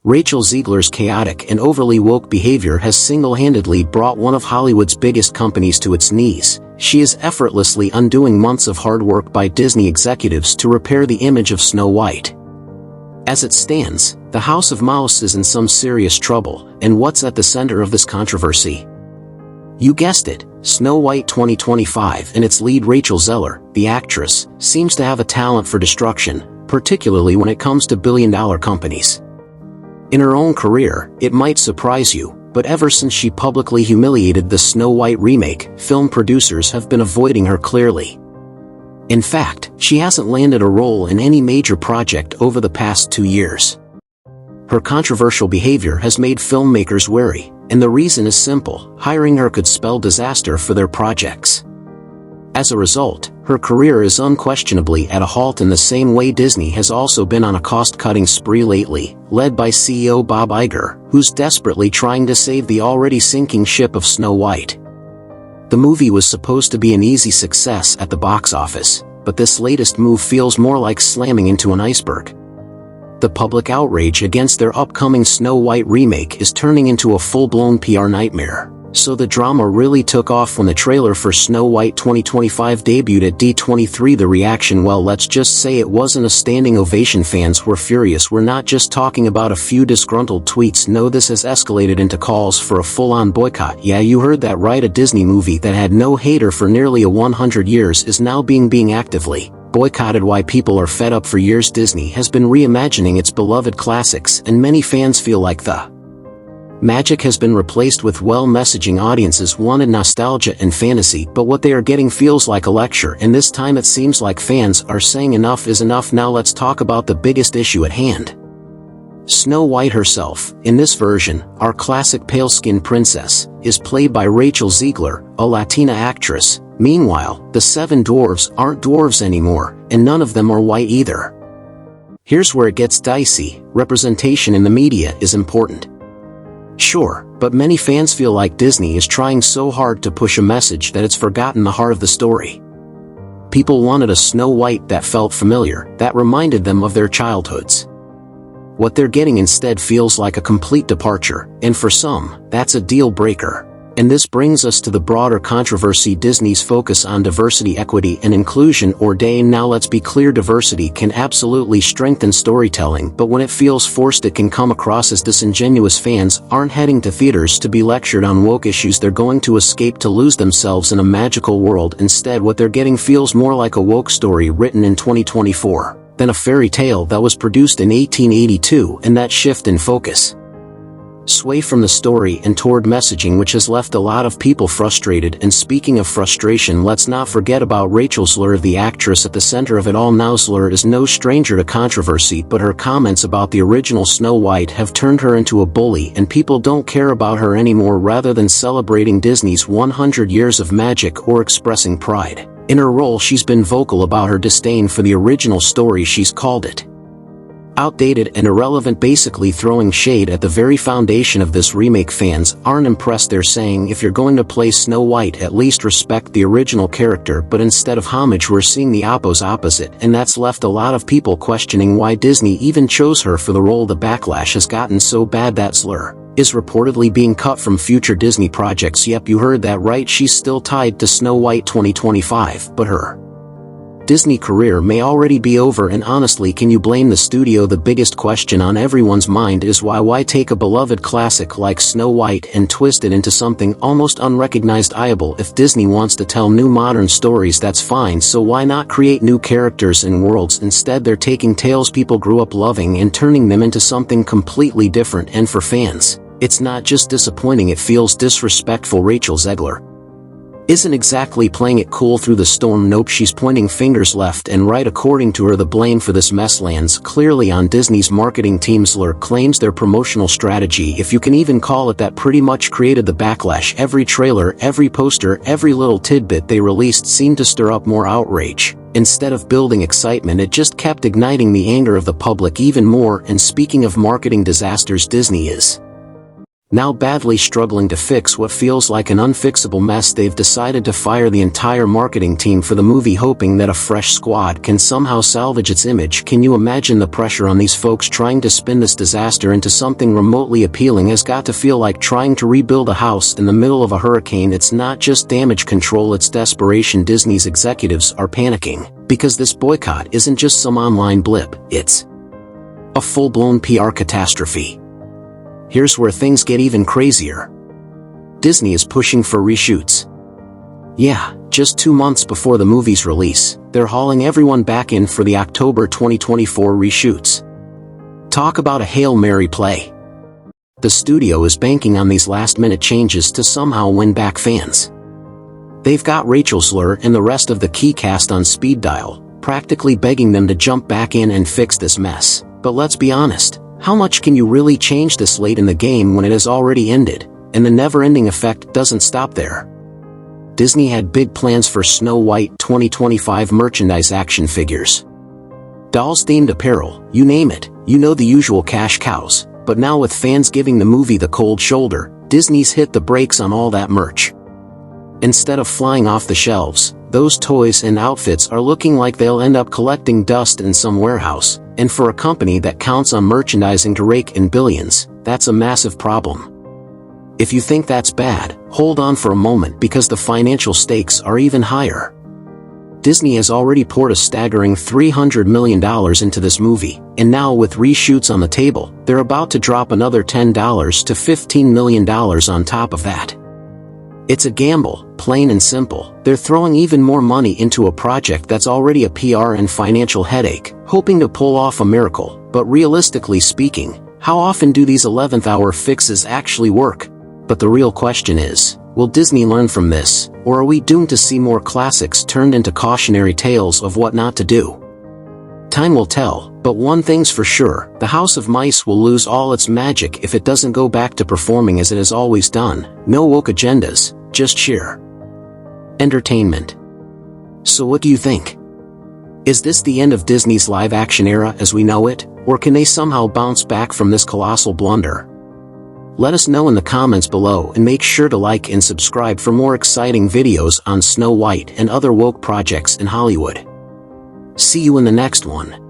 Rachel Zegler's chaotic and overly woke behavior has single-handedly brought one of Hollywood's biggest companies to its knees. She is effortlessly undoing months of hard work by Disney executives to repair the image of Snow White. As it stands, the House of Mouse is in some serious trouble, and what's at the center of this controversy? You guessed it, Snow White 2025 and its lead Rachel Zegler, the actress, seems to have a talent for destruction, particularly when it comes to billion-dollar companies. In her own career, it might surprise you, but ever since she publicly humiliated the Snow White remake, film producers have been avoiding her clearly. In fact, she hasn't landed a role in any major project over the past 2 years. Her controversial behavior has made filmmakers wary, and the reason is simple: hiring her could spell disaster for their projects. As a result, her career is unquestionably at a halt in the same way Disney has also been on a cost-cutting spree lately, led by CEO Bob Iger, who's desperately trying to save the already sinking ship of Snow White. The movie was supposed to be an easy success at the box office, but this latest move feels more like slamming into an iceberg. The public outrage against their upcoming Snow White remake is turning into a full-blown PR nightmare. So the drama really took off when the trailer for Snow White 2025 debuted at D23. The reaction, well, let's just say it wasn't a standing ovation. Fans were furious. We're not just talking about a few disgruntled tweets. No, this has escalated into calls for a full-on boycott. Yeah, you heard that right. A Disney movie that had no hater for nearly 100 years is now being actively boycotted. Why? People are fed up. For years Disney has been reimagining its beloved classics, and many fans feel like the magic has been replaced with messaging. Audiences wanted nostalgia and fantasy, but what they are getting feels like a lecture, and this time it seems like fans are saying enough is enough. Now let's talk about the biggest issue at hand. Snow White herself, in this version, our classic pale-skinned princess, is played by Rachel Zegler, a Latina actress. Meanwhile, the 7 dwarves aren't dwarves anymore, and none of them are white either. Here's where it gets dicey. Representation in the media is important. Sure, but many fans feel like Disney is trying so hard to push a message that it's forgotten the heart of the story. People wanted a Snow White that felt familiar, that reminded them of their childhoods. What they're getting instead feels like a complete departure, and for some, that's a deal breaker. And this brings us to the broader controversy: Disney's focus on diversity, equity, and inclusion. Now let's be clear, diversity can absolutely strengthen storytelling, but when it feels forced it can come across as disingenuous. Fans aren't heading to theaters to be lectured on woke issues. They're going to escape to lose themselves in a magical world. Instead, what they're getting feels more like a woke story written in 2024 than a fairy tale that was produced in 1882, and that shift in focus sway from the story and toward messaging, which has left a lot of people frustrated. And speaking of frustration, let's not forget about Rachel Zegler, the actress at the center of it all. Now Zegler is no stranger to controversy, but her comments about the original Snow White have turned her into a bully, and people don't care about her anymore. Rather than celebrating Disney's 100 years of magic or expressing pride in her role, she's been vocal about her disdain for the original story. She's called it outdated and irrelevant, basically throwing shade at the very foundation of this remake. Fans aren't impressed. They're saying, if you're going to play Snow White, at least respect the original character. But instead of homage, we're seeing the opposite, and that's left a lot of people questioning why Disney even chose her for the role. The backlash has gotten so bad that Zegler is reportedly being cut from future Disney projects. Yep, you heard that right, she's still tied to Snow White 2025, but her Disney career may already be over. And honestly, can you blame the studio? The biggest question on everyone's mind is why take a beloved classic like Snow White and twist it into something almost unrecognizable? If Disney wants to tell new modern stories, that's fine, so why not create new characters and worlds? Instead, they're taking tales people grew up loving and turning them into something completely different, and for fans, it's not just disappointing, it feels disrespectful. Rachel Zegler isn't exactly playing it cool through the storm. Nope, she's pointing fingers left and right. According to her, the blame for this mess lands clearly on Disney's marketing team. Zegler claims their promotional strategy, if you can even call it that, pretty much created the backlash. Every trailer, every poster, every little tidbit they released seemed to stir up more outrage. Instead of building excitement, it just kept igniting the anger of the public even more. And speaking of marketing disasters, Disney is Now badly struggling to fix what feels like an unfixable mess, they've decided to fire the entire marketing team for the movie, hoping that a fresh squad can somehow salvage its image. Can you imagine the pressure on these folks trying to spin this disaster into something remotely appealing? Has got to feel like trying to rebuild a house in the middle of a hurricane. It's not just damage control, it's desperation. Disney's executives are panicking, because this boycott isn't just some online blip, it's a full-blown PR catastrophe. Here's where things get even crazier. Disney is pushing for reshoots. Yeah, just 2 months before the movie's release, they're hauling everyone back in for the October 2024 reshoots. Talk about a Hail Mary play. The studio is banking on these last-minute changes to somehow win back fans. They've got Rachel Zegler and the rest of the key cast on speed dial, practically begging them to jump back in and fix this mess. But let's be honest. How much can you really change this late in the game when it has already ended, and the never-ending effect doesn't stop there? Disney had big plans for Snow White 2025 merchandise, action figures, dolls-themed apparel, you name it, the usual cash cows. But now with fans giving the movie the cold shoulder, Disney's hit the brakes on all that merch. Instead of flying off the shelves, those toys and outfits are looking like they'll end up collecting dust in some warehouse. And for a company that counts on merchandising to rake in billions, that's a massive problem. If you think that's bad, hold on for a moment, because the financial stakes are even higher. Disney has already poured a staggering $300 million into this movie, and now with reshoots on the table, they're about to drop another $10 to $15 million on top of that. It's a gamble, plain and simple. They're throwing even more money into a project that's already a PR and financial headache, hoping to pull off a miracle. But realistically speaking, how often do these 11th-hour fixes actually work? But the real question is, will Disney learn from this, or are we doomed to see more classics turned into cautionary tales of what not to do? Time will tell, but one thing's for sure, the House of Mice will lose all its magic if it doesn't go back to performing as it has always done. No woke agendas, just sheer entertainment. So what do you think? Is this the end of Disney's live-action era as we know it, or can they somehow bounce back from this colossal blunder? Let us know in the comments below, and make sure to like and subscribe for more exciting videos on Snow White and other woke projects in Hollywood. See you in the next one.